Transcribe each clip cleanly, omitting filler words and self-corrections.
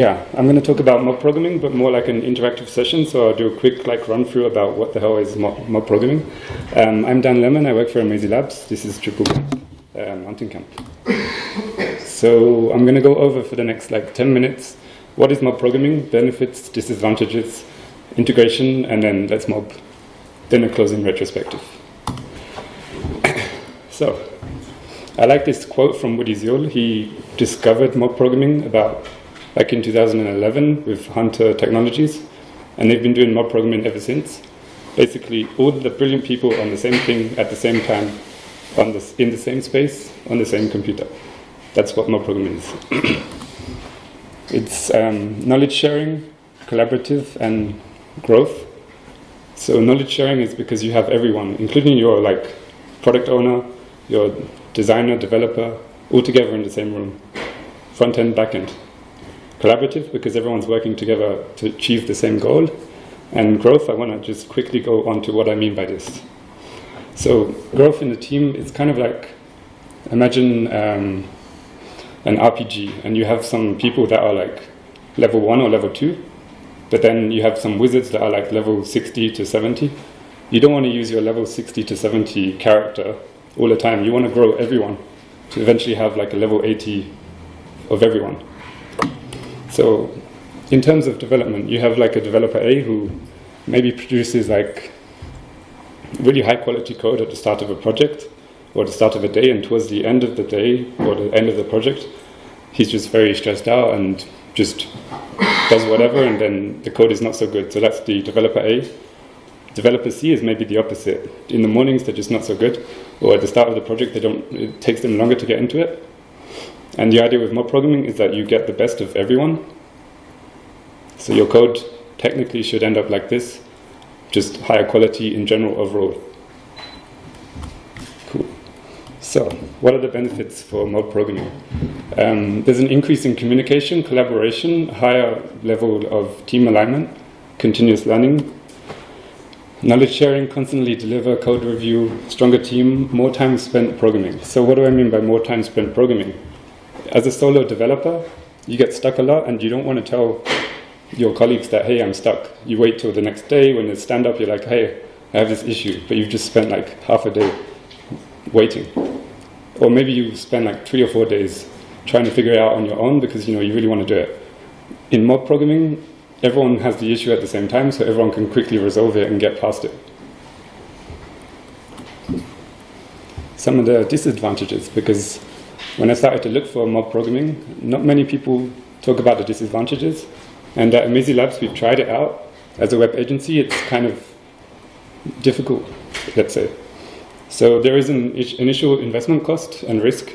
Yeah, I'm going to talk about mob programming, but more like an interactive session. So I'll do a quick run through about what the hell is mob programming. I'm Dan Lemon. I work for Amazing Labs. This is Triple Hunting Camp. So I'm going to go over for the next 10 minutes what is mob programming, benefits, disadvantages, integration, and then let's mob. Then a closing retrospective. So I like this quote from Woody Ziol. He discovered mob programming back in 2011 with Hunter Technologies, and they've been doing mob programming ever since. Basically, all the brilliant people on the same thing at the same time, in the same space, on the same computer. That's what mob programming is. It's knowledge sharing, collaborative, and growth. So knowledge sharing is because you have everyone, including your product owner, your designer, developer, all together in the same room, front end, back end. Collaborative because everyone's working together to achieve the same goal. And growth, I want to just quickly go on to what I mean by this. So growth in the team is kind of like, imagine an RPG, and you have some people that are level 1 or level 2, but then you have some wizards that are level 60 to 70. You don't want to use your level 60 to 70 character all the time. You want to grow everyone to eventually have a level 80 of everyone. So in terms of development, you have a developer A who maybe produces really high quality code at the start of a project or the start of a day, and towards the end of the day or the end of the project, he's just very stressed out and just does whatever, and then the code is not so good. So that's the developer A. Developer C is maybe the opposite. In the mornings, they're just not so good, or at the start of the project, it takes them longer to get into it. And the idea with mob programming is that you get the best of everyone. So your code technically should end up like this, just higher quality in general overall. Cool. So what are the benefits for mob programming? There's an increase in communication, collaboration, higher level of team alignment, continuous learning, knowledge sharing, constantly deliver, code review, stronger team, more time spent programming. So what do I mean by more time spent programming? As a solo developer, you get stuck a lot, and you don't want to tell your colleagues that, hey, I'm stuck. You wait till the next day when there's stand-up, you're like, hey, I have this issue, but you've just spent half a day waiting. Or maybe you spend 3 or 4 days trying to figure it out on your own because you really want to do it. In mob programming, everyone has the issue at the same time, so everyone can quickly resolve it and get past it. Some of the disadvantages, because when I started to look for mob programming, not many people talk about the disadvantages. And at Amazing Labs, we've tried it out. As a web agency, it's kind of difficult, let's say. So there is an initial investment cost and risk.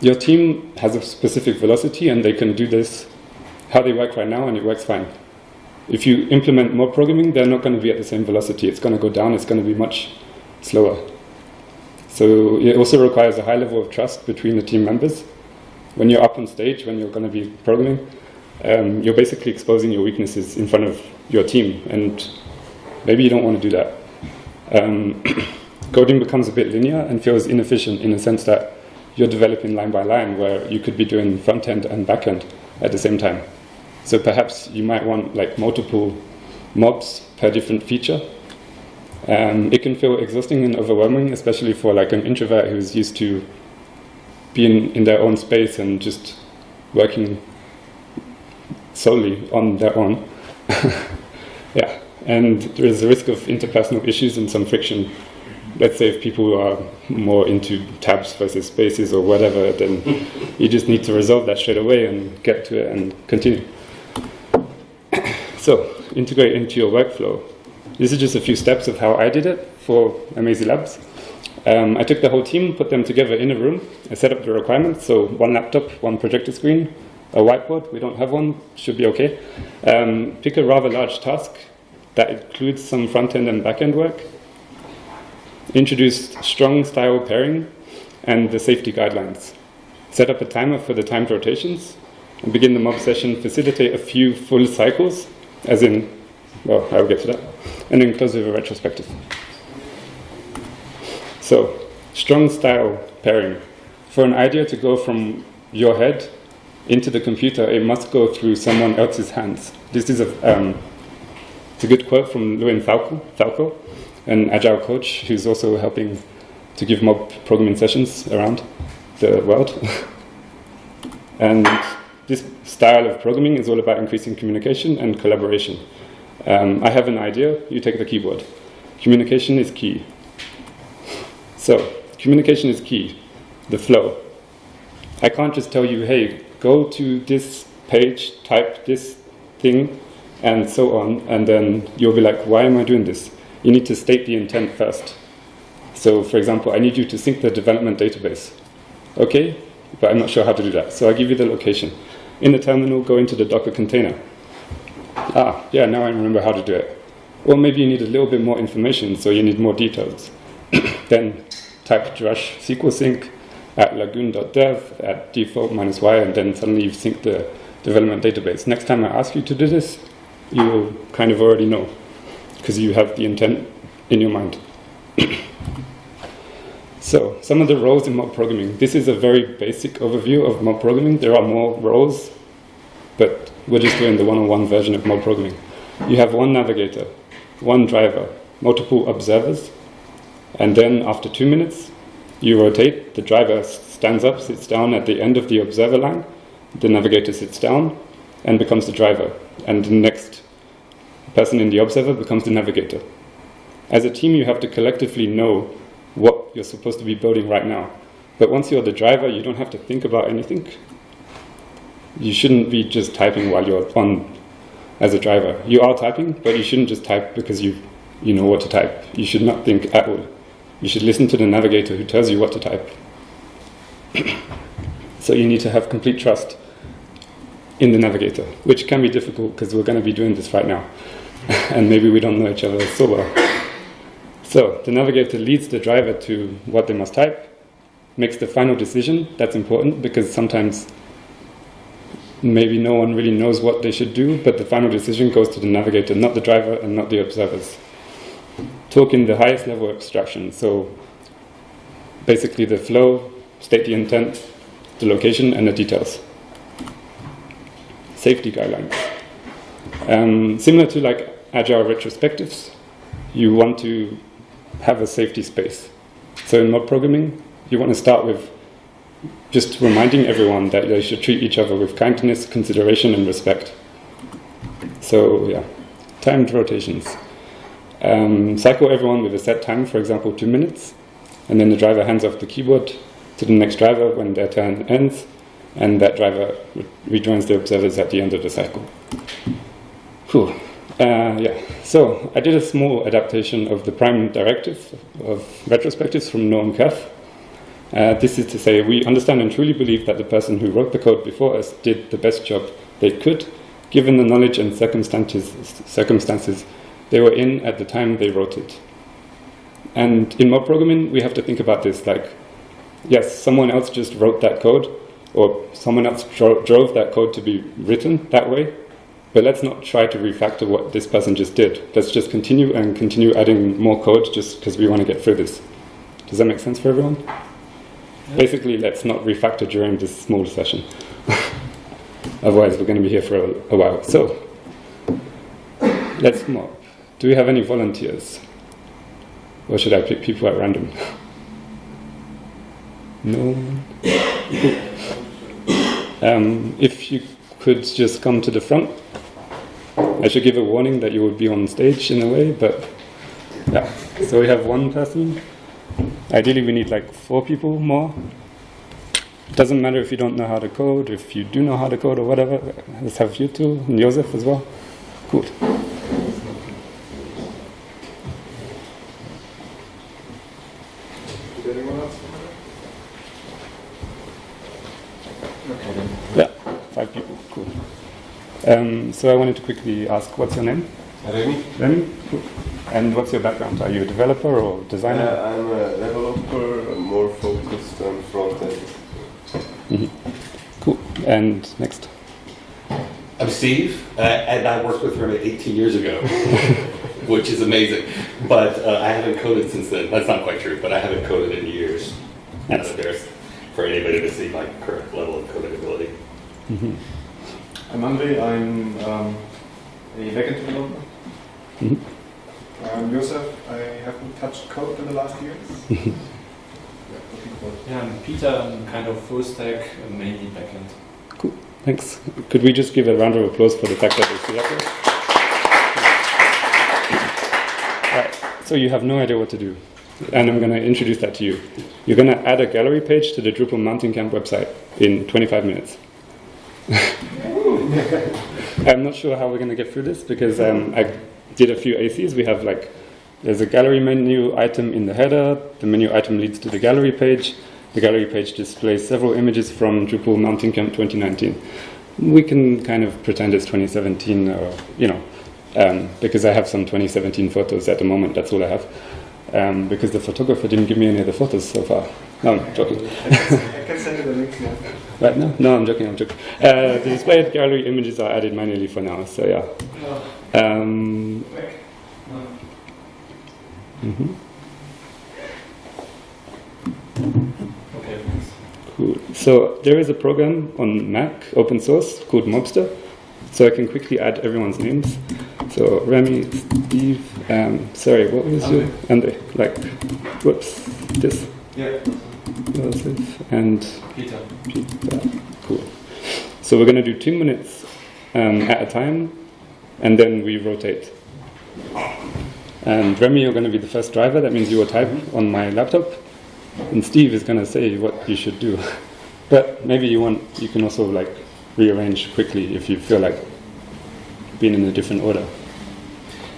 Your team has a specific velocity, and they can do this how they work right now, and it works fine. If you implement mob programming, they're not going to be at the same velocity. It's going to go down. It's going to be much slower. So it also requires a high level of trust between the team members. When you're up on stage, when you're going to be programming, you're basically exposing your weaknesses in front of your team, and maybe you don't want to do that. Coding becomes a bit linear and feels inefficient in the sense that you're developing line by line, where you could be doing front end and back end at the same time. So perhaps you might want multiple mobs per different feature. It can feel exhausting and overwhelming, especially for an introvert who's used to being in their own space and just working solely on their own. Yeah, and there is a risk of interpersonal issues and some friction. Let's say if people are more into tabs versus spaces or whatever, then you just need to resolve that straight away and get to it and continue. So, integrate into your workflow. This is just a few steps of how I did it for Amazing Labs. I took the whole team, put them together in a room. I set up the requirements, so 1 laptop, 1 projector screen, a whiteboard. We don't have one, should be okay. Pick a rather large task that includes some front-end and back-end work. Introduce strong style pairing and the safety guidelines. Set up a timer for the timed rotations and begin the mob session. Facilitate a few full cycles, as in, well, I'll get to that. And then close with a retrospective. So, strong style pairing. For an idea to go from your head into the computer, it must go through someone else's hands. This is it's a good quote from Luin Falco, an agile coach who's also helping to give mob programming sessions around the world. And this style of programming is all about increasing communication and collaboration. I have an idea, you take the keyboard. Communication is key. So, communication is key, the flow. I can't just tell you, hey, go to this page, type this thing, and so on, and then you'll be like, why am I doing this? You need to state the intent first. So, for example, I need you to sync the development database. Okay, but I'm not sure how to do that. So I'll give you the location. In the terminal, go into the Docker container. Yeah, now I remember how to do it. Or maybe you need a little bit more information, so you need more details. Then type drush SQL sync at lagoon.dev at default -y, and then suddenly you've synced the development database. Next time I ask you to do this, you will kind of already know, because you have the intent in your mind. So, some of the roles in mob programming. This is a very basic overview of mob programming. There are more roles, but we're just doing the one-on-one version of mob programming. You have one navigator, one driver, multiple observers, and then after 2 minutes, you rotate, the driver stands up, sits down at the end of the observer line, the navigator sits down and becomes the driver, and the next person in the observer becomes the navigator. As a team, you have to collectively know what you're supposed to be building right now. But once you're the driver, you don't have to think about anything. You shouldn't be just typing while you're on as a driver. You are typing, but you shouldn't just type because you know what to type. You should not think at all. You should listen to the navigator who tells you what to type. So you need to have complete trust in the navigator, which can be difficult because we're going to be doing this right now. And maybe we don't know each other so well. So the navigator leads the driver to what they must type, makes the final decision. That's important because sometimes maybe no one really knows what they should do, but the final decision goes to the navigator, not the driver and not the observers. Talk in the highest level abstraction. So basically the flow, state the intent, the location, and the details. Safety guidelines. Similar to like agile retrospectives, you want to have a safety space. So in mob programming, you want to start with just reminding everyone that they should treat each other with kindness, consideration, and respect. So yeah, timed rotations. Cycle everyone with a set time, for example, 2 minutes, and then the driver hands off the keyboard to the next driver when their turn ends, and that driver rejoins the observers at the end of the cycle. Whew. So I did a small adaptation of the prime directive of retrospectives from Noam Kef. This is to say, we understand and truly believe that the person who wrote the code before us did the best job they could, given the knowledge and circumstances they were in at the time they wrote it. And in mob programming, we have to think about this like, yes, someone else just wrote that code, or someone else drove that code to be written that way, but let's not try to refactor what this person just did. Let's just continue adding more code just because we want to get through this. Does that make sense for everyone? Yeah. Basically, let's not refactor during this small session. Otherwise, we're going to be here for a while. So, let's mob. Do we have any volunteers? Or should I pick people at random? No? If you could just come to the front. I should give a warning that you would be on stage in a way, but yeah. So we have one person. Ideally, we need like 4 people more. It doesn't matter if you don't know how to code, if you do know how to code or whatever. Let's have you two and Joseph as well. Cool. Yeah, 5 people. Cool. So I wanted to quickly ask, what's your name? Remy. Remy? Cool. And what's your background? Are you a developer or designer? I'm a developer, more focused on front-end. Mm-hmm. Cool. And next? I'm Steve, and I worked with Remy 18 years ago, which is amazing. But I haven't coded since then. That's not quite true, but I haven't coded in years. And there's for anybody to see my current level of coding ability. I'm Andre. I'm a backend developer. I'm Josef. I haven't touched code in the last years. Yeah, I'm Peter. I'm kind of full stack, mainly backend. Cool, thanks. Could we just give a round of applause for the fact that they see up there? Right, so you have no idea what to do. And I'm going to introduce that to you. You're going to add a gallery page to the Drupal Mountain Camp website in 25 minutes. I'm not sure how we're going to get through this because I did a few ACs. We have there's a gallery menu item in the header. The menu item leads to the gallery page. The gallery page displays several images from Drupal Mountain Camp 2019. We can kind of pretend it's 2017 or, because I have some 2017 photos at the moment. That's all I have. Because the photographer didn't give me any of the photos so far. No, I'm joking. I can send you the links now. Right now? No, I'm joking. The displayed gallery images are added manually for now, so yeah. Okay. Cool. So there is a program on Mac, open source, called Mobster. So I can quickly add everyone's names. So Remy, Steve, sorry, what was your? Andre. Whoops, this. Yeah. Joseph and Peter. Cool. So we're going to do 2 minutes at a time, and then we rotate. And Remy, you're going to be the first driver. That means you will type on my laptop, and Steve is going to say what you should do. But maybe you can also rearrange quickly if you feel like being in a different order.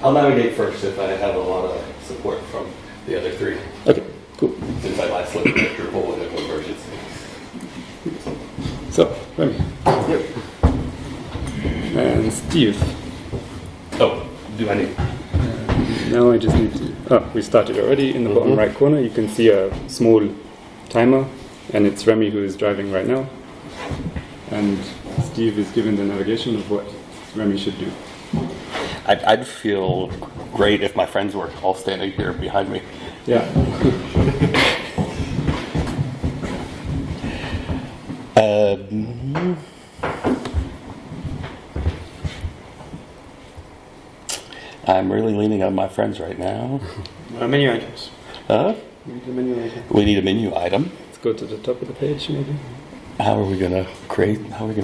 I'll navigate first if I have a lot of support from the other three. Okay, cool. Since I last looked at Drupal with the conversions. So, Remy. Yep. And Steve. Oh, do I need? Now I just need to... Oh, we started already. In the bottom right corner, you can see a small timer, and it's Remy who is driving right now. And Steve is given the navigation of what Remy should do. I'd feel great if my friends were all standing here behind me. Yeah. I'm really leaning on my friends right now. Menu items. Huh? We need a menu item. We need a menu item. Let's go to the top of the page, maybe. How are we gonna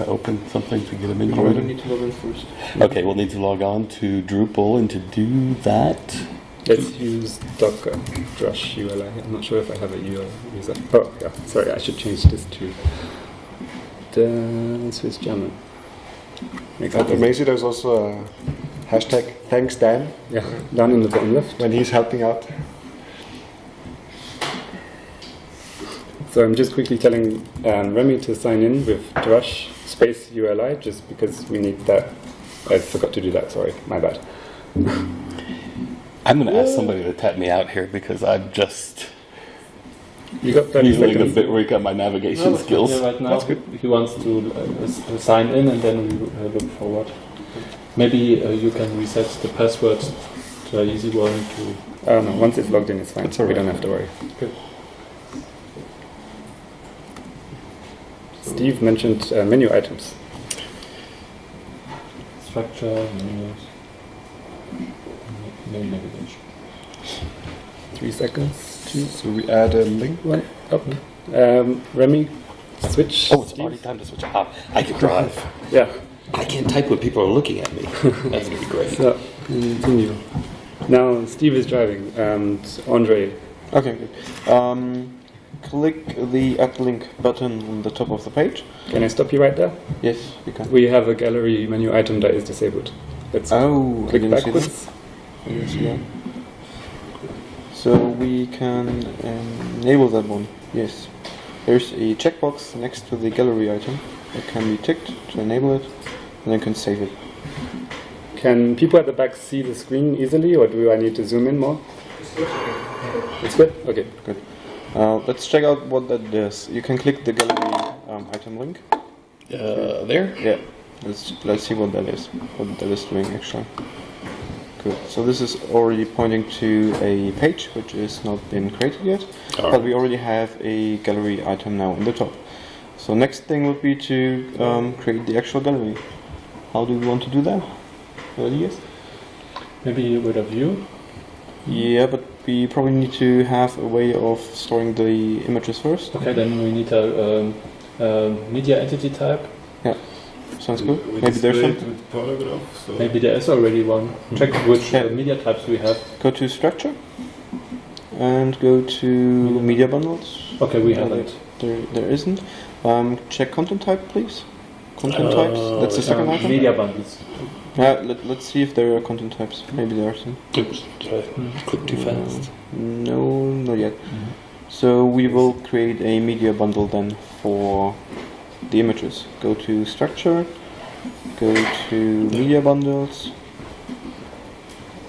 open something to get a menu We item? need to log in first. Okay, we'll need to log on to Drupal, and to do that, Let's use Docker Drush ULI. I'm not sure if I have a URL user. Oh, yeah. Sorry, I should change this to the Swiss German. Make that easy. Amazing, there's also a hashtag thanks Dan Yeah, down in the bottom left. when he's helping out. So I'm just quickly telling Remy to sign in with Drush space ULI, just because we need that. I forgot to do that, sorry, my bad. I'm gonna ask somebody to tap me out here because I'm just You got 30 feeling a seconds. bit weak on my navigation skills. Yeah, right now he wants to sign in and then we look forward. Maybe you can reset the password to an easy one to... Oh no, once it's logged in, it's fine. That's all We right. don't have to worry. Good. Steve mentioned menu items. Structure, menus, menu navigation. 3 seconds. 2, So we add a link. 1, up. Remy, switch. Oh, it's Steve. already time to switch. I can drive. Yeah. I can't type when people are looking at me. That's gonna be great. So, continue. Now Steve is driving, and Andre. Okay, good. Click the add link button on the top of the page. Can I stop you right there? Yes, you can. We have a gallery menu item that is disabled. Let's Oh, I click didn't see that. backwards. I didn't see that. So we can enable that one. Yes. There's a checkbox next to the gallery item that can be ticked to enable it, and then can save it. Can people at the back see the screen easily, or do I need to zoom in more? It's good? Okay. Good. Let's check out what that does. You can click the gallery item link. There? Yeah. Let's see what that is. What that is doing actually. Good. So this is already pointing to a page which is not been created yet, but we already have a gallery item now in the top. So next thing would be to create the actual gallery. How do we want to do that? Ideas? Maybe with a view. Yeah, but we probably need to have a way of storing the images first. Okay, then we need a media entity type. Sounds good. We Maybe there's display it something. with paragraph, so Maybe there is already one. Check which Yeah. media types we have. Go to structure and go to media bundles. Okay, we have it. There isn't. Check content type, please. Content types. That's the second item. Media bundles. Let's see if there are content types. Maybe there are some. Oops, click too fast. No, not yet. So we will create a media bundle then for the images. Go to structure, go to media bundles,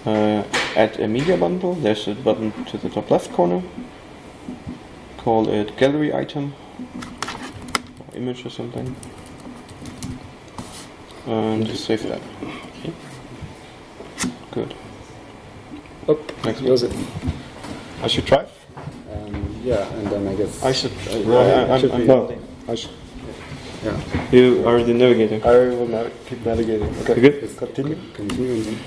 add a media bundle. There's a button to the top left corner. Call it gallery item, or image or something, and save that. Good. Oh, Next yours it. I should try. Yeah, and then I guess I should. I'm No, I should. You are the navigator. I will now keep navigating. Okay, Good. continue. continue. And then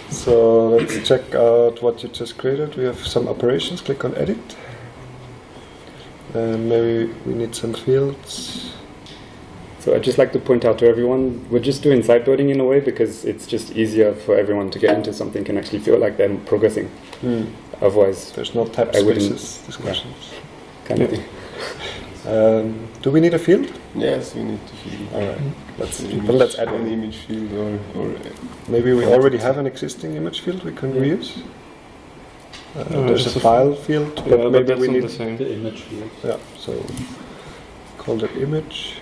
So let's check out what you just created. We have some operations. Click on edit. And maybe we need some fields. So I'd just like to point out to everyone, we're just doing site building in a way because it's just easier for everyone to get into something and actually feel like they're progressing. Otherwise, There's no tab I wouldn't- spaces discussions. kind of thing. Do we need a field? yes, we need to field. All right. Let's Image, well, let's add an one. image field or Maybe we already have an existing image field we can reuse. There's a file field, but maybe we need. The image field. Yeah. So call that image.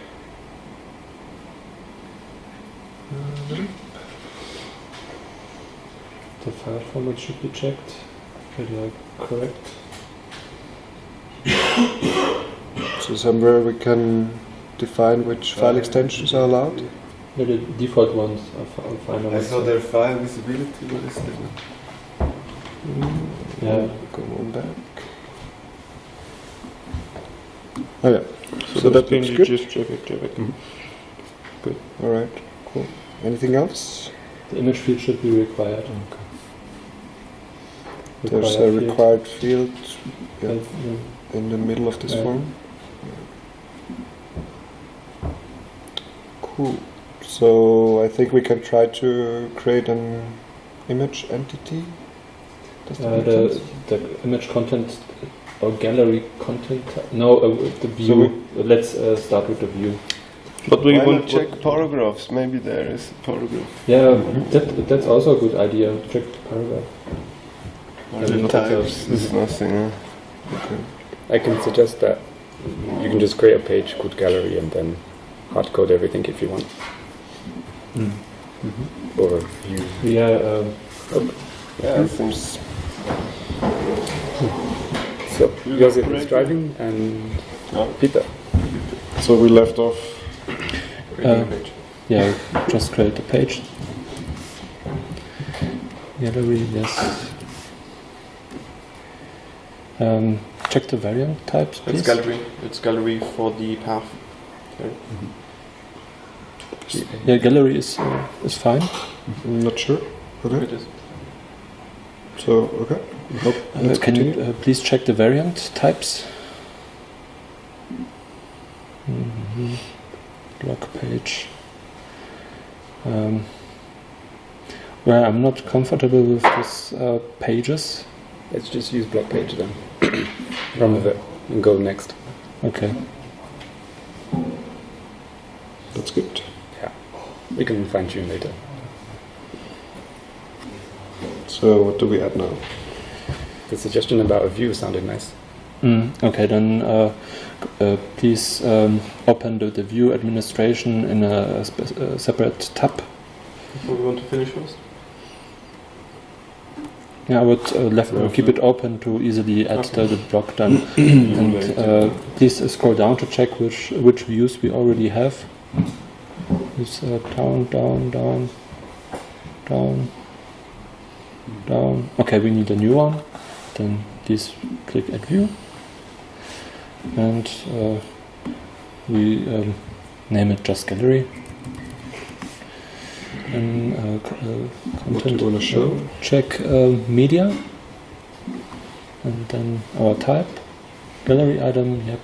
The file format should be checked. Okay, they are correct. So somewhere we can define which file extensions are allowed. Yeah, the default ones are fine. I saw their file visibility. What is that? Yeah. Go on back. Oh yeah. So that looks good. just JPEG. Good. All right. Cool. Anything else? The image field should be required. There's a field. required field yeah, Yeah. in the middle of this Yeah. form. Cool. So I think we can try to create an image entity. Does that make sense? The image content or gallery content. No, the view. Let's start with the view. But we Why want not to check paragraphs. Maybe there is a paragraph. Yeah, that's also a good idea. Check the paragraph. Or the types. This is nothing. Okay. I can suggest that you can just create a page called gallery and then hard code everything if you want. Or view. Yeah. Yeah, seems. So Josef is driving and Peter. So we left off. Yeah, just create the page. Gallery, yes. Check the variant types, please. It's gallery. It's gallery for the path. Yeah, gallery is fine. I'm not sure. Okay. It is. So okay. Let's Can continue. you please check the variant types? Blog page. Where I'm not comfortable with this pages. Let's just use block page then. Run with it and go next. Okay. That's good. Yeah. We can fine tune later. So what do we add now? The suggestion about a view sounded nice. Okay, then please open the view administration in a separate tab. Before we want to finish first. Yeah, I would keep it open to easily add the block then. And please scroll down to check which views we already have. It's down, down, down, down, down. Okay, we need a new one. Then please click Add View. And we name it just gallery. And What do content you want to show? check media, and then our type gallery item. Yep.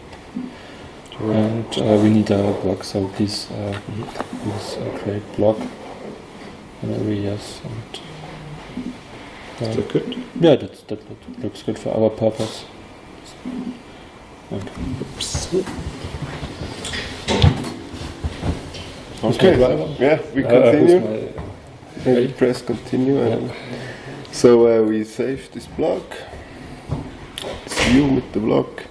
And we need a block, so please create block gallery, yes. And Is that good? yeah, that looks good for our purpose. Okay. Okay, yeah, we continue. who's And you press continue. And so we save this block. It's view with the block.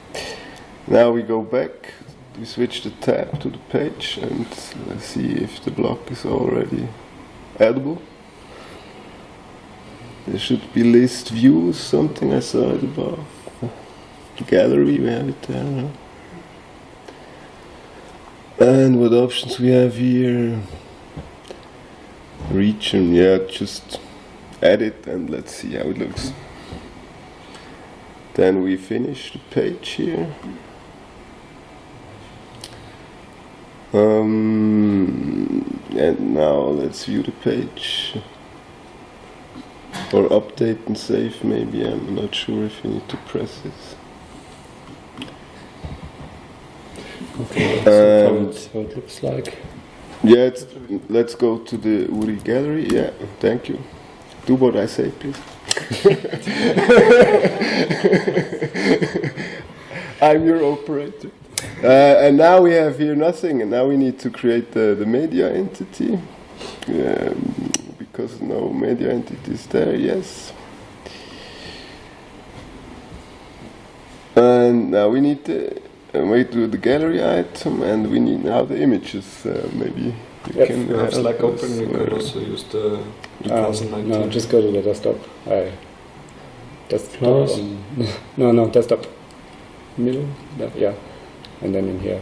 Now we go back. We switch the tab to the page and let's see if the block is already addable. There should be list views, something I saw it above. Gallery, we have it there now. And what options we have here? Region, yeah, just add it and let's see how it looks. Then we finish the page here. And now let's view the page. Or update and save maybe, I'm not sure if you need to press this. Okay, so how it looks like. Yeah, let's go to the Uri gallery. Yeah, thank you. Do what I say, please. I'm your operator. And now we have here nothing, and now we need to create the media entity. Because no media entity is there, yes. And now we need the wait to the gallery item, and we need now the images. Maybe you can You have help Slack us, open, you can also use the 2019. No, just go to the desktop. Desktop. Close. No, desktop. Middle. Yeah, and then in here.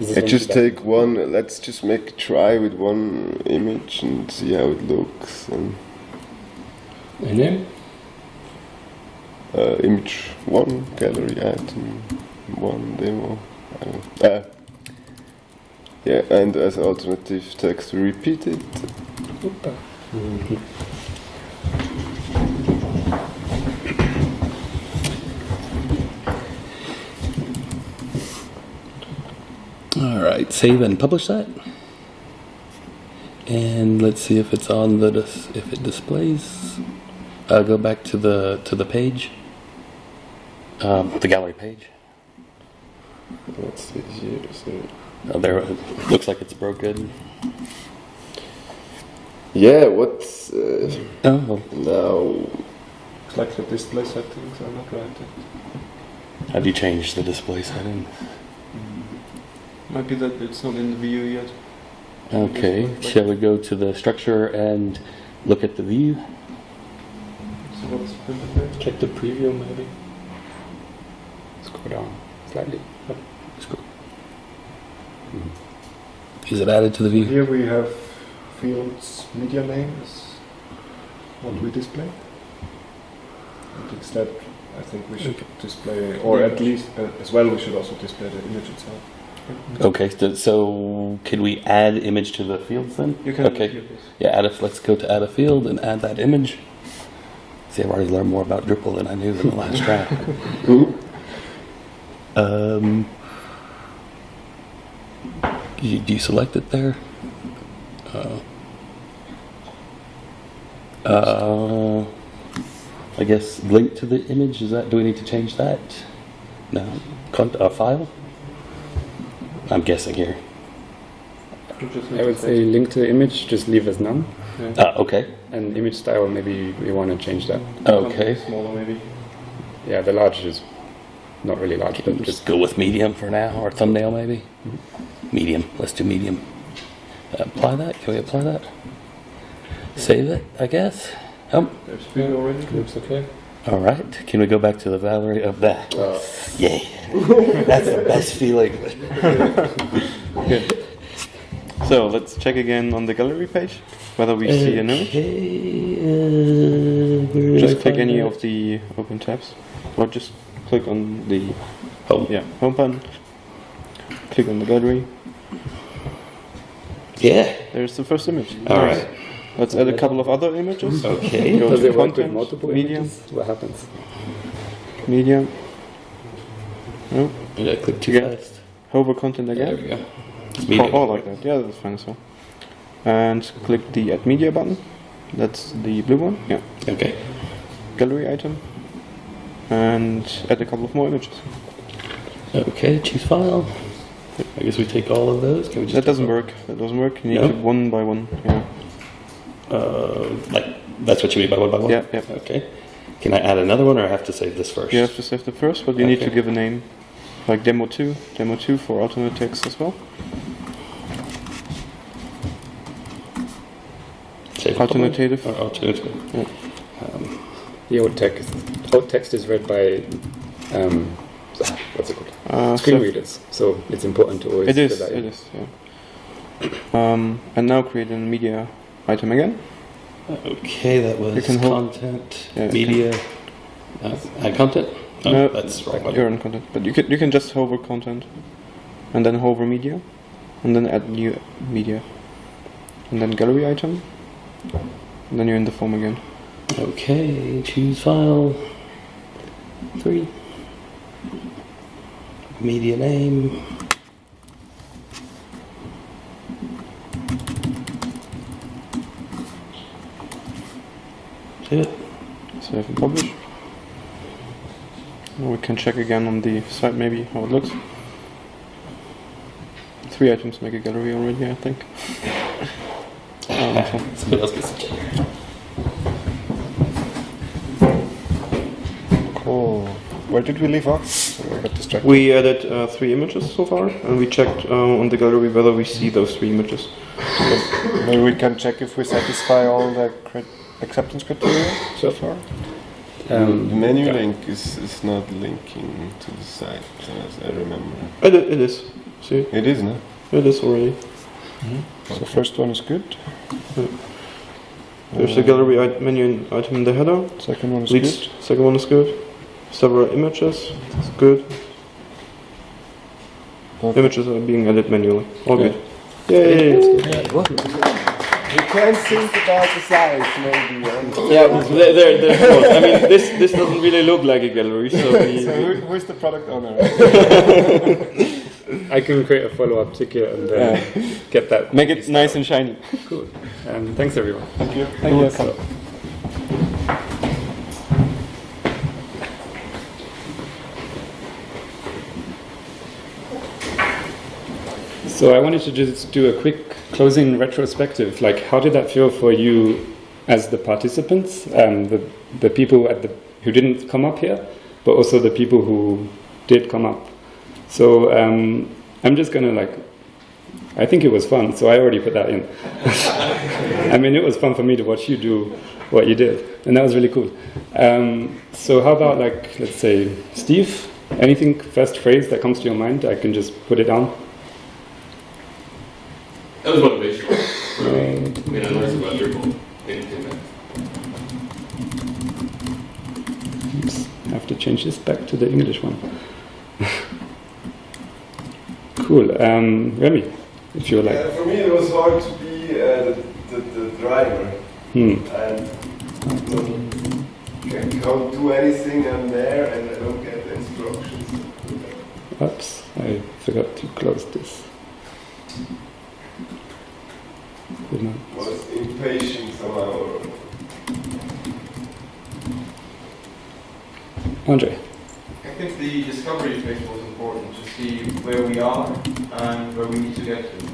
Is this I one just to take one. Let's just make a try with one image and see how it looks. And A name? image 1, gallery item 1, demo. Yeah, and as alternative text, we repeat it. All right, save and publish that. And let's see if it's on the if it displays. Go back to the page, the gallery page. Let's see here. So There, it looks like it's broken. yeah, what's Oh, well, now? Looks like the display settings are not right. how do you change the display settings? Might be that it's not in the view yet. Okay, shall we go to the structure and look at the view? So what's printed there? Check the preview maybe. Scroll down slightly. Is it added to the view? Here we have fields media name is what we display. And instead, I think we should display, or at least as well, we should also display the image itself. Okay, so can we add image to the fields then? You can Okay. here, please. Yeah, let's go to add a field and add that image. See, I've already learned more about Drupal than I knew in the last draft. Do you select it there? I guess link to the image. Do we need to change that? No. File? I'm guessing here. I would say link to the image, just leave as none. Okay. And image style, maybe we want to change that. Okay. Smaller maybe. Yeah, the large is not really large, but Just just go with medium for now, or thumbnail maybe. Medium. Let's do medium. Apply that. Can we apply that? Save it, I guess. Oh, There's view already. Looks okay. all right. Can we go back to the gallery of that? Yay! That's the best feeling. Good. So let's check again on the gallery page whether we see an image. Where Just is click it? any of the open tabs, or just click on the Home. Yeah, home button. Click on the gallery. Yeah. There's the first image. All Nice. right. Let's add a couple of other images. Okay. Go Does to it work with content, multiple media, images? What happens? media. No, Did I click too Yeah. fast? hover content There again. we go. Or like that. Yeah, that's fine as well. And click the Add Media button. That's the blue one. Yeah. Okay. Gallery item. And add a couple of more images. Okay. Choose file. I guess we take all of those. Can we just That doesn't work. That doesn't work. You need No? to one by one. Yeah. Like that's what you mean by one by one? Yeah, yeah. Okay. Can I add another one, or I have to save this first? You have to save the first, but you need to Okay. give a name. Like demo 2 for alternate text as well. Save Alternative. Or alternative. Yeah. The old text is read by what's it called? Screen So readers. So it's important to always it is. fill that in. It is. Yeah. And now create a media item again. Okay, that was You can hold- content, Yeah, you media, add content? Oh, No, that's wrong one. You're on content, but you can just hover content, and then hover media, and then add new media, and then gallery item, and then you're in the form again. Okay, choose file. 3. Media name. Save it. Save and publish. Now we can check again on the site maybe how it looks. 3 items make a gallery already, I think. So Somebody else gets to check. Cool. Where did we leave off? I got distracted. we added 3 images so far, and we checked on the gallery whether we see those 3 images. Maybe we can check if we satisfy all the acceptance criteria so far. The menu link is not linking to the site, as I remember. It is. See, It is, no? it is already. So first one is good. There's a gallery menu item in the header. Second one is Leads, good. second one is good. Several images, it's good. Okay. Images are being added manually. All Okay. good. Yay! We can think about the size, maybe. Yeah, they're small. I mean, this doesn't really look like a gallery, so we. So who's the product owner? I can create a follow-up ticket and then get that. Make it nice and shiny. Cool. Thanks everyone. Thank you. Thank you. So, So I wanted to just do a quick closing retrospective. Like, how did that feel for you as the participants, the people who didn't come up here, but also the people who did come up? So I'm just gonna I think it was fun, so I already put that in. I mean, it was fun for me to watch you do what you did, and that was really cool. So how about let's say, Steve, anything, first phrase that comes to your mind? I can just put it down. That was motivational for me. I mean, I learned some about Drupal in 10 minutes. Oops, I have to change this back to the English one. Cool. Remy, if you like. For me, it was hard to be the driver. And can't do anything. I'm there and I don't get the instructions. Oops, I forgot to close this. Good night. I was impatient somehow. Andre. I think the discovery phase was important to see where we are and where we need to get to.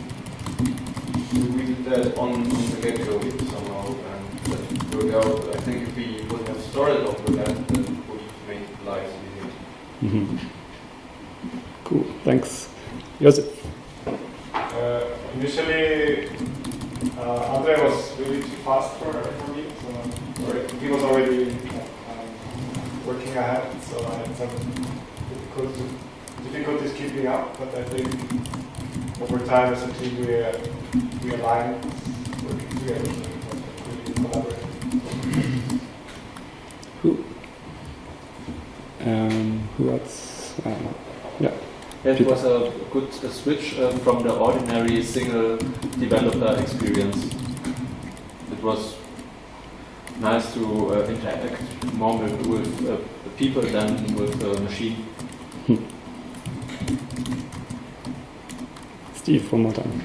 We did that on the get-go somehow and let it work out. But I think if we wouldn't have started off with that, then it would make lives easier. Cool, thanks. Josef. Initially, Andre was really too fast for me, so he was already working ahead, so I had some difficulties keeping up, but I think over time as a team we aligned, working together, so really collaborating. Who else? Yeah. It was a good switch from the ordinary single developer experience. It was nice to interact more with people than with the machine. Steve, one more time.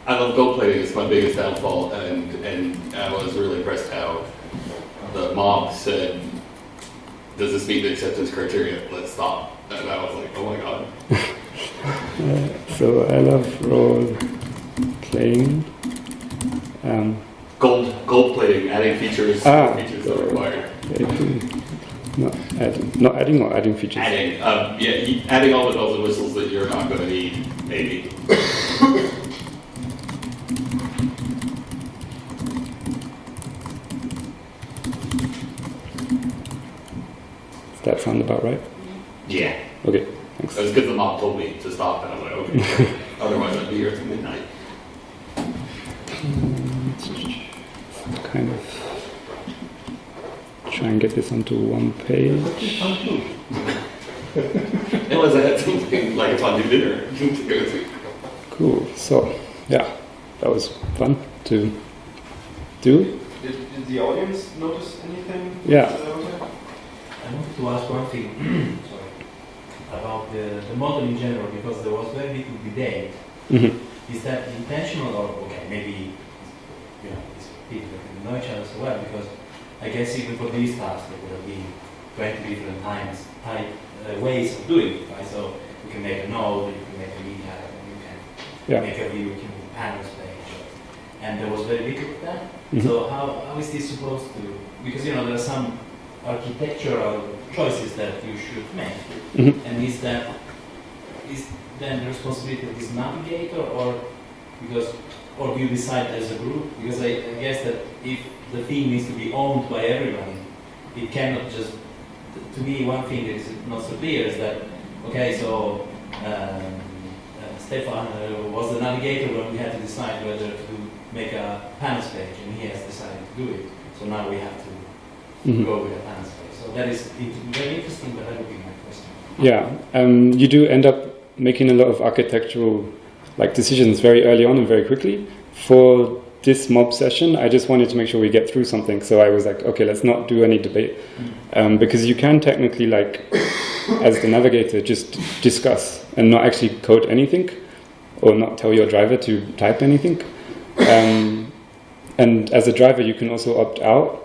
I love gold plating. It's my biggest downfall, and I was really impressed how the mob said, "Does this meet the acceptance criteria? Let's stop." And I was like, "Oh my god." So I love role playing. Gold plating, adding features are required. Not adding or adding features. Adding, adding all the bells and whistles that you're not going to need, maybe. Does that sound about right? Yeah. Okay, thanks. That's because the mob told me to stop, and I'm like, okay. Otherwise, I'd be here till midnight. Kind of try and get this onto one page. Unless I had something like a fondue dinner to go to. Cool. So, yeah, that was fun to do. Did the audience notice anything? Yeah. I wanted to ask one thing sorry, about the model in general, because there was very little debate. Mm-hmm. Is that intentional or okay? Maybe these people that know each other so well, because I guess even for these tasks there would have been 20 different ways of doing it. Right? So you can make a node, you can make a media, you can make a view, you can make a panels page, and there was very little of that. Mm-hmm. So how is this supposed to? Because there are some architectural choices that you should make, Mm-hmm. and is then the responsibility of this navigator, or do you decide as a group? Because I guess that if the theme needs to be owned by everybody, it cannot just. To me, one thing that is not so clear is that so Stefan was the navigator when we had to decide whether to make a panels page, and he has decided to do it. So now we have to go with a panels page. So that is very interesting, but that would be my question. Yeah, you do end up making a lot of architectural decisions very early on and very quickly. For this mob session, I just wanted to make sure we get through something. So I was like, okay, let's not do any debate. Because you can technically, as the navigator, just discuss and not actually code anything or not tell your driver to type anything. And as a driver, you can also opt out.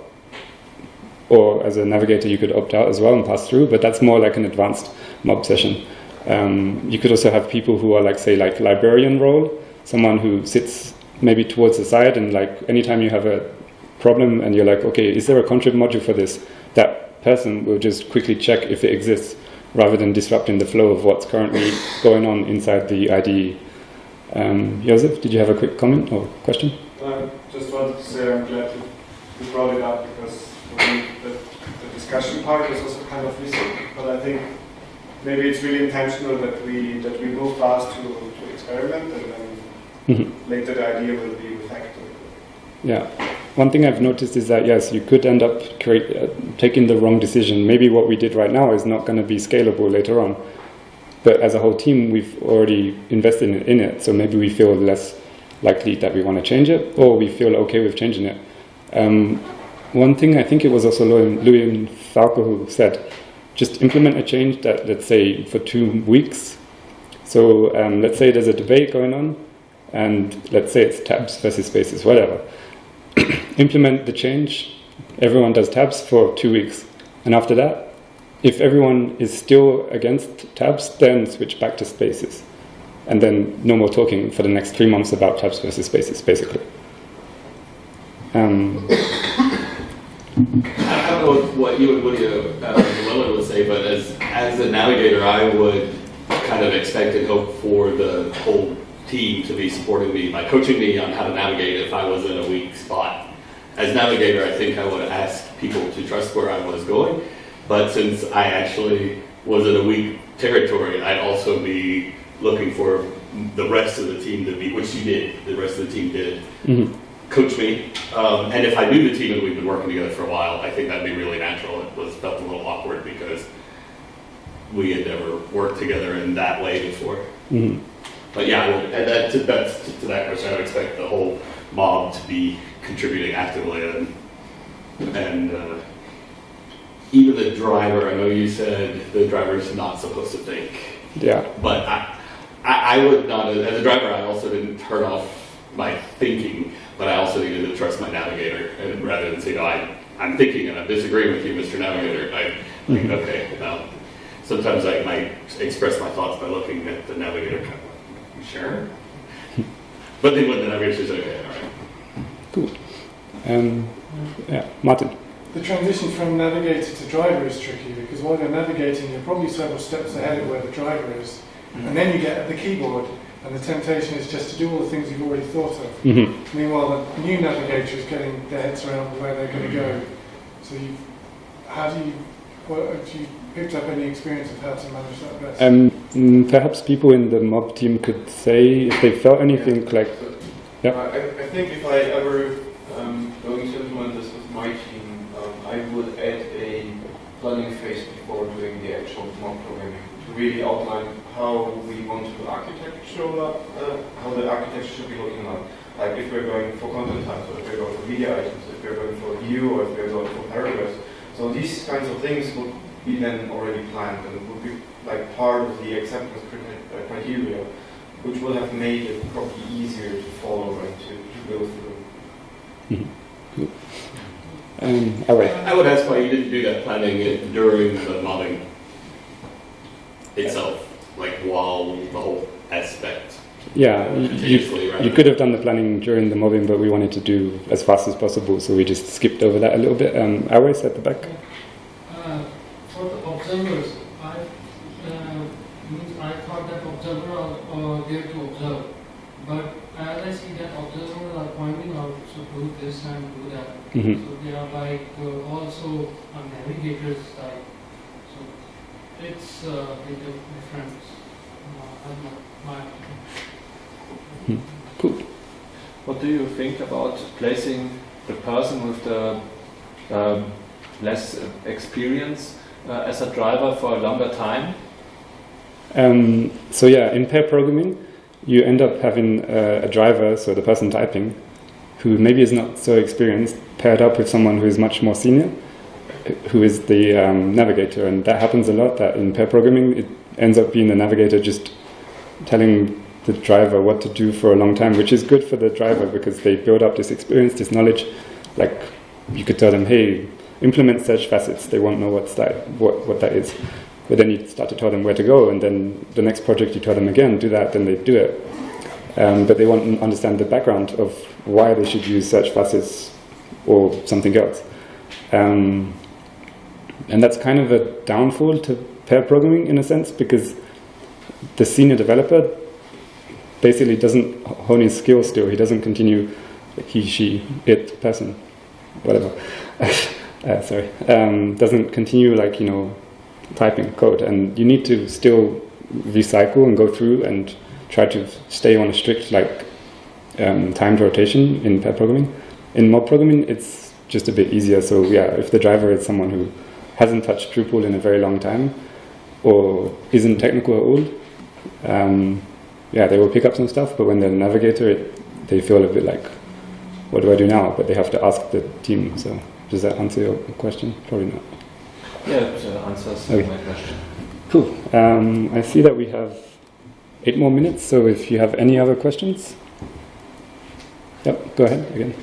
Or as a navigator, you could opt out as well and pass through, but that's more like an advanced mob session. You could also have people who are say librarian role, someone who sits maybe towards the side, and anytime you have a problem and you're like, okay, is there a contrib module for this? That person will just quickly check if it exists, rather than disrupting the flow of what's currently going on inside the IDE. Josef, did you have a quick comment or question? I just wanted to say I'm glad you brought it up, because for me the discussion part was also kind of missing. But I think maybe it's really intentional that we move fast to experiment, and then later the idea will be refactored. Yeah. One thing I've noticed is that, yes, you could end up taking the wrong decision. Maybe what we did right now is not going to be scalable later on. But as a whole team, we've already invested in it. So maybe we feel less likely that we want to change it, or we feel okay with changing it. One thing, I think it was also Louis Falco who said, just implement a change that, let's say, for 2 weeks. So let's say there's a debate going on, and let's say it's tabs versus spaces, whatever. Implement the change, everyone does tabs for 2 weeks. And after that, if everyone is still against tabs, then switch back to spaces. And then no more talking for the next 3 months about tabs versus spaces, basically. I don't know what you and Llewellyn would say, but as a navigator, I would kind of expect and hope for the whole team to be supporting me by coaching me on how to navigate if I was in a weak spot. As navigator, I think I would ask people to trust where I was going, but since I actually was in a weak territory, I'd also be looking for the rest of the team to be, which you did, the rest of the team did, coach me. And if I knew the team and we'd been working together for a while, I think that'd be really natural. It felt a little awkward because we had never worked together in that way before. Mhm. But yeah, and to that question, I would expect the whole mob to be contributing actively, and even the driver. I know you said the driver's not supposed to think, Yeah. but I would not. As a driver, I also didn't turn off my thinking, but I also needed to trust my navigator, and rather than say, "No, I'm thinking and I'm disagreeing with you, Mr. Navigator," I think, okay, now sometimes I might express my thoughts by looking at the navigator, kind of like, "You sure?" But then when the navigator says, "Okay, all right." Cool. Yeah, Martin. The transition from navigator to driver is tricky because while you're navigating, you're probably several steps ahead of where the driver is. And then you get at the keyboard, and the temptation is just to do all the things you've already thought of. Mm-hmm. Meanwhile, the new navigator is getting their heads around where they're going to go. So have you picked up any experience of how to manage that best? Perhaps people in the mob team could say if they felt anything like... Yeah. I think if I ever going to implement this with my team, I would add a planning phase before doing the actual mob programming to really outline how we want to architecture, how the architecture should be looking like. Like if we're going for content types, or if we're going for media items, if we're going for view, or if we're going for paragraphs. So these kinds of things would be then already planned and would be like part of the acceptance criteria, which would have made it probably easier to follow and to go through. Mm-hmm. I would ask why you didn't do that planning during the mobbing itself, like while the whole aspect. Yeah, continuously, you could have done the planning during the mobbing, but we wanted to do as fast as possible, so we just skipped over that a little bit. Always at the back. For the observers, I thought that observers are there to observe, but as I see that observers are pointing out, so do this and do that. Mm-hmm. So they are like also on navigator's side. So it's a bit of difference. Cool. What do you think about placing the person with the less experience as a driver for a longer time? So yeah, in pair programming, you end up having a driver, so the person typing, who maybe is not so experienced, paired up with someone who is much more senior, who is the navigator. And that happens a lot, that in pair programming, it ends up being the navigator just telling the driver what to do for a long time, which is good for the driver because they build up this experience, this knowledge. Like, you could tell them, hey, implement search facets. They won't know what that is. But then you start to tell them where to go, and then the next project you tell them again, do that, then they do it. But they want to understand the background of why they should use search facets or something else. And that's kind of a downfall to pair programming in a sense, because the senior developer basically doesn't hone his skills still. He doesn't continue, he, she, it, person, whatever. Doesn't continue typing code. And you need to still recycle and go through and try to stay on a strict timed rotation in pair programming. In mob programming, it's just a bit easier. So yeah, if the driver is someone who hasn't touched Drupal in a very long time or isn't technical at all, they will pick up some stuff. But when they're the navigator, they feel a bit like, what do I do now? But they have to ask the team. So does that answer your question? Probably not. Yeah, it answers my question. Cool. I see that we have 8 more minutes, so if you have any other questions. Yep, go ahead again.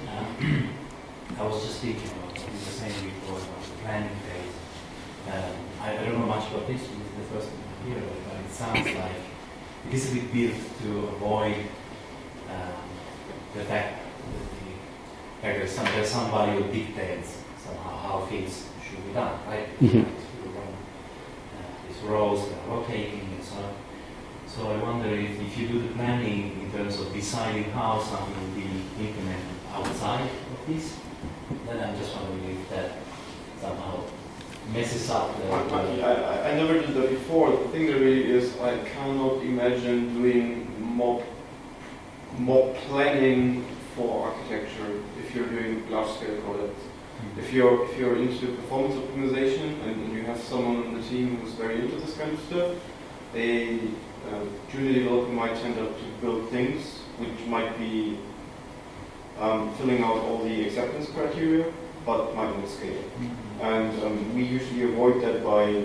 I was just thinking about what you were saying before about the planning phase. I don't know much about this, this is the first time I hear of it, but it sounds like it is a bit built to avoid the fact that there's somebody who dictates somehow how things should be done, right? Mm-hmm. These roles are rotating and so on. So I wonder if you do the planning in terms of deciding how something will be implemented outside of this, then I'm just wondering if that somehow messes up the... I never did that before. The thing that really is, I cannot imagine doing mob planning for architecture if you're doing large-scale code. If you're into performance optimization and you have someone on the team who's very into this kind of stuff, a junior developer might tend up to build things which might be filling out all the acceptance criteria, but might not scale. And we usually avoid that by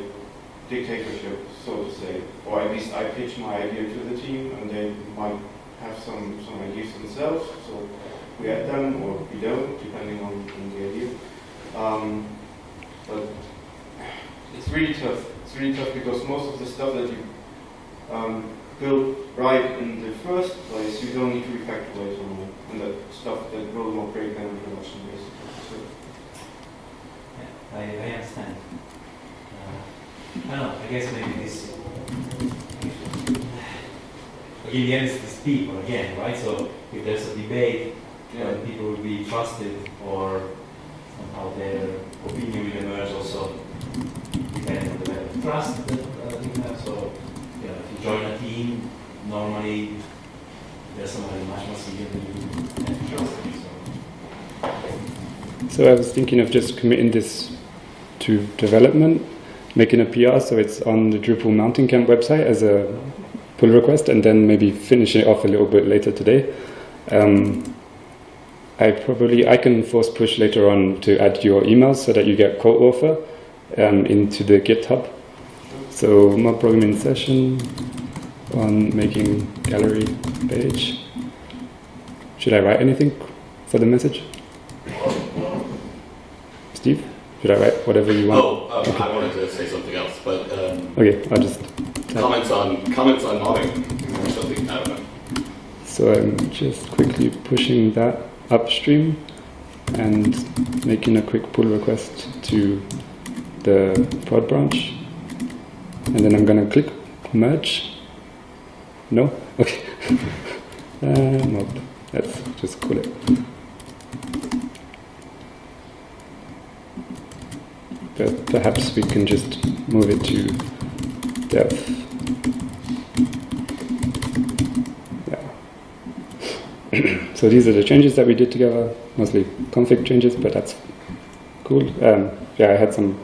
dictatorship, so to say, or at least I pitch my idea to the team, and they might have some ideas themselves. So we add them or we don't, depending on the idea. But it's really tough. It's really tough because most of the stuff that you build right in the first place, you don't need to refactor later on, and that stuff that will not break down in production, basically. So, yeah, I understand. I don't know. I guess maybe this. In the end, it's people again, right? So if there's a debate, people will be trusted, or somehow their opinion will emerge also depending on the level of trust that you have. So, you know, if you join a team, normally there's someone much more senior than you and trust them. So I was thinking of just committing this to development, making a PR so it's on the Drupal Mountain Camp website as a pull request, and then maybe finishing it off a little bit later today. I can force push later on to add your emails so that you get co-author into the GitHub. So mob programming session on making gallery page. Should I write anything for the message? Steve? Should I write whatever you want? Okay. I wanted to say something else, but okay, I'll just comments on mobbing or something. I don't know. So I'm just quickly pushing that upstream and making a quick pull request to the prod branch, and then I'm gonna click merge. No? Okay. Mob. Let's just call it. But perhaps we can just move it to dev. Yeah. So these are the changes that we did together, mostly config changes, but that's cool. Yeah, I had some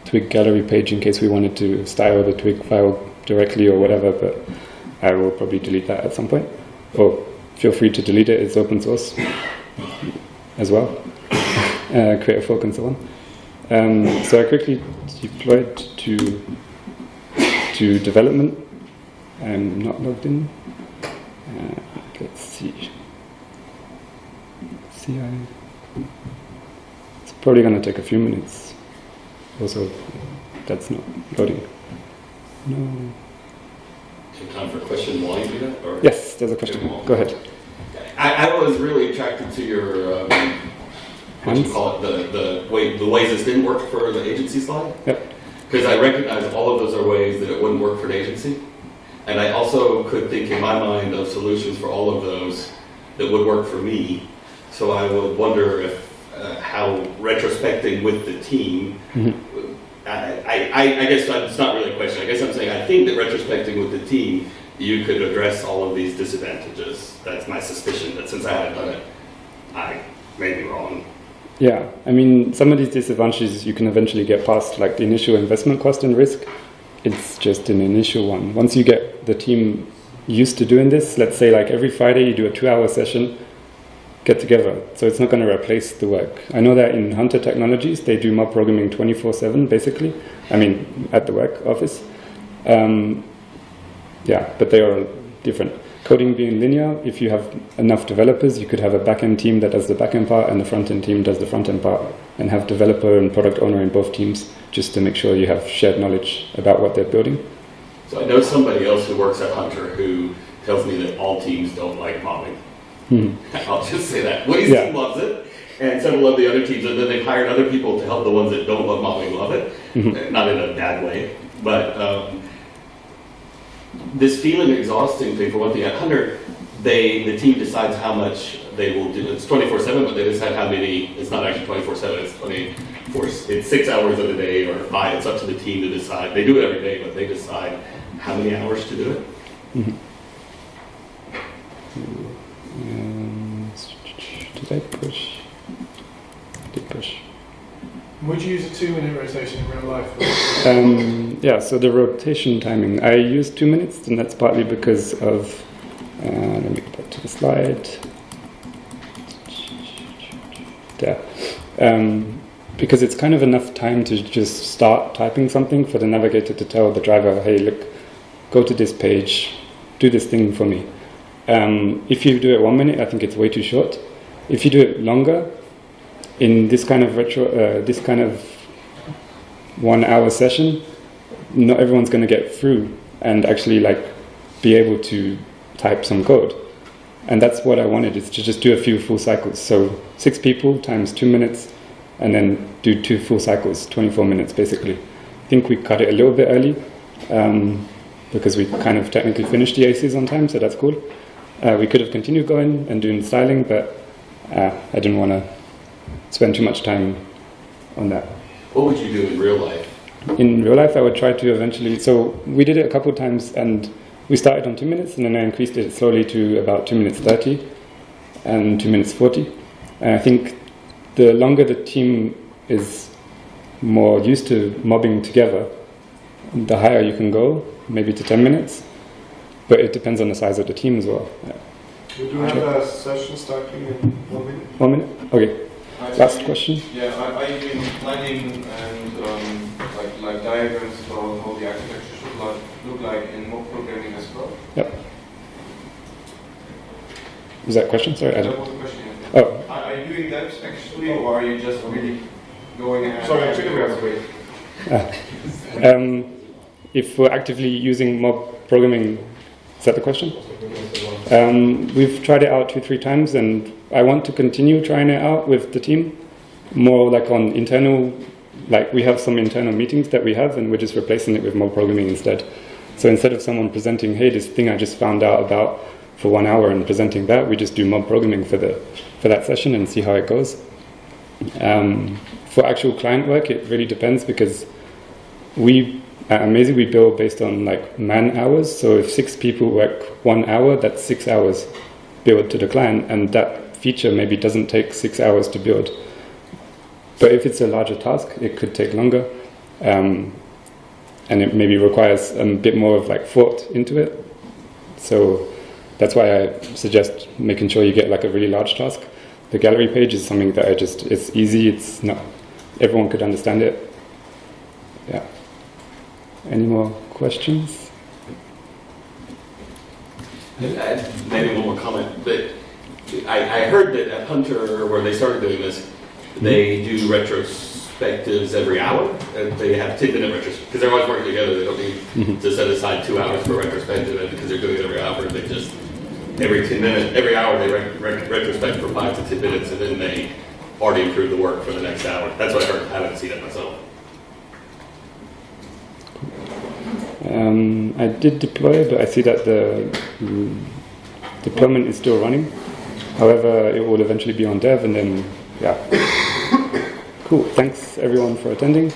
Twig gallery page in case we wanted to style the Twig file directly or whatever, but I will probably delete that at some point. Or feel free to delete it, it's open source as well. Create a fork and so on. So I quickly deployed to development. I'm not logged in. Let's see. It's probably going to take a few minutes. Also, that's not loading. No. Do you have time for question while you do that? Or? Yes, there's a question. Go ahead. I was really attracted to your what you call it, the ways this didn't work for the agency slide. Yep. Because I recognize all of those are ways that it wouldn't work for an agency. And I also could think in my mind of solutions for all of those that would work for me. So I would wonder if how retrospecting with the team, I guess it's not really a question. I guess I'm saying I think that retrospecting with the team, you could address all of these disadvantages. That's my suspicion, that since I haven't done it, I may be wrong. Yeah, I mean, some of these disadvantages you can eventually get past, like the initial investment cost and risk. It's just an initial one. Once you get the team used to doing this, let's say like every Friday you do a 2-hour session, get together. So it's not going to replace the work. I know that in Hunter Technologies, they do mob programming 24/7, basically. I mean, at the work office. Yeah, but they are different. Coding being linear, if you have enough developers, you could have a back-end team that does the back-end part and the front-end team does the front-end part, and have developer and product owner in both teams, just to make sure you have shared knowledge about what they're building. So I know somebody else who works at Hunter who tells me that all teams don't like mobbing. I'll just say that. Woody's team loves it, and several of the other teams, and then they've hired other people to help the ones that don't love mobbing love it. Not in a bad way, but this feeling exhausting thing, for one thing, at Hunter, the team decides how much they will do. It's 24/7, but they decide how many. It's not actually 24/7. It's 24. It's 6 hours of the day or 5. It's up to the team to decide. They do it every day, but they decide how many hours to do it. Did I push? Would you use a 2-minute rotation in real life? Yeah, so the rotation timing, I use 2 minutes, and that's partly because of, let me go back to the slide. There. Because it's kind of enough time to just start typing something for the navigator to tell the driver, hey, look, go to this page, do this thing for me. If you do it 1 minute, I think it's way too short. If you do it longer, in this kind of 1 hour session, not everyone's going to get through and actually like be able to type some code. And that's what I wanted, is to just do a few full cycles. So 6 people times 2 minutes, and then do 2 full cycles, 24 minutes basically. I think we cut it a little bit early because we kind of technically finished the ACs on time, so that's cool. We could have continued going and doing styling, but I didn't want to spend too much time on that. What would you do in real life? In real life, I would try to eventually, so we did it a couple of times, and we started on 2 minutes, and then I increased it slowly to about 2 minutes 30 and 2 minutes 40. And I think the longer the team is more used to mobbing together, the higher you can go, maybe to 10 minutes. But it depends on the size of the team as well. We do have a session starting in 1 minute. 1 minute? Okay. Last question? Yeah, are you doing planning and like diagrams for how the architecture should look like in mock programming as well? Yep. Was that a question? Sorry, I That don't. was the question. Oh. Are you doing that actually, or are you just really going ahead? Sorry, actually we have to wait. If we're actively using mob programming, is that the question? We've tried it out 2-3 times, and I want to continue trying it out with the team, more like on internal, like we have some internal meetings that we have, and we're just replacing it with mob programming instead. So instead of someone presenting, hey, this thing I just found out about for 1 hour and presenting that, we just do mob programming for that session and see how it goes. For actual client work, it really depends, because at Amazing we bill based on like man hours. So if 6 people work 1 hour, that's 6 hours billed to the client, and that feature maybe doesn't take 6 hours to build. But if it's a larger task, it could take longer, and it maybe requires a bit more of like thought into it. So that's why I suggest making sure you get like a really large task. The gallery page is something that it's easy, it's not, everyone could understand it. Yeah. Any more questions? Maybe one more comment. But I heard that at Hunter, where they started doing this, they do retrospectives every hour, and they have 10-minute retrospectives, because they're always working together. They don't need to set aside 2 hours for retrospective, and because they're doing it every hour, they just every hour they retrospect for 5 to 10 minutes, and then they already improve the work for the next hour. That's what I heard. I haven't seen it myself. I did deploy, but I see that the deployment is still running. However, it will eventually be on dev, and then, yeah. Cool. Thanks everyone for attending.